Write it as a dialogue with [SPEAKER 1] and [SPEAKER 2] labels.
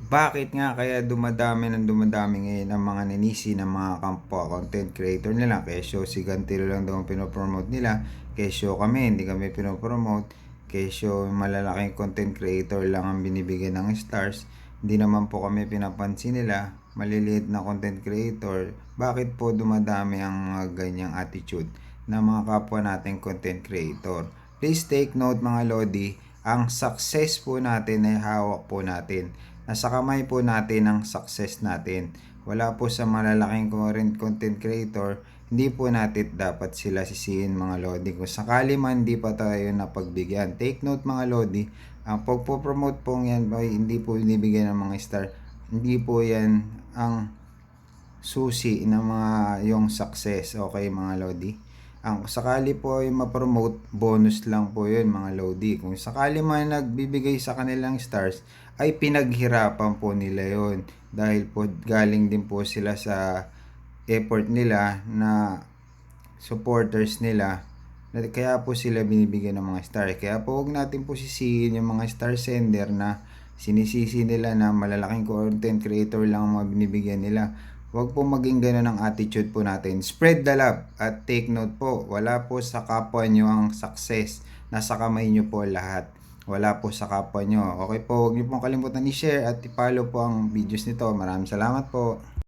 [SPEAKER 1] Bakit nga kaya dumadami ng dumadami ngayon ang mga ninisi ng mga kapwa content creator nila? Kesyo si Gantilo lang daw ang pinopromote nila. Kesyo kami, hindi kami pinopromote. Kesyo malalaking content creator lang ang binibigyan ng stars. Hindi naman po kami pinapansin nila. Maliliit na content creator. Bakit po dumadami ang mga ganyang attitude ng mga kapwa nating content creator? Please take note mga Lodi, ang success po natin ay hawak po natin. Nasa kamay po natin ang success natin. Wala po sa malalaking current content creator, hindi po natin dapat sila sisihin mga Lodi. Kung sakali man hindi pa tayo napagbigyan. Take note mga Lodi, ang pagpo-promote po yan ay hindi po binibigyan ng mga star. Hindi po yan ang susi ng mga yung success. Okay mga Lodi? Ang sakali po ay ma-promote, bonus lang po yun mga Lodi. Kung sakali man nagbibigay sa kanilang stars, ay pinaghirapan po nila yon. Dahil po galing din po sila sa effort nila na supporters nila. Kaya po sila binibigyan ng mga star. Kaya po huwag natin po sisihin yung mga star sender na sinisisi nila na malalaking content creator lang ang mga binibigyan nila. Huwag po maging gano'n ang attitude po natin. Spread the love at take note po, wala po sa kapwa nyo ang success. Nasa kamay nyo po lahat. Wala po sa kapwa nyo. Okay po, huwag nyo pong kalimutan i-share at i-follow po ang videos nito. Maraming salamat po.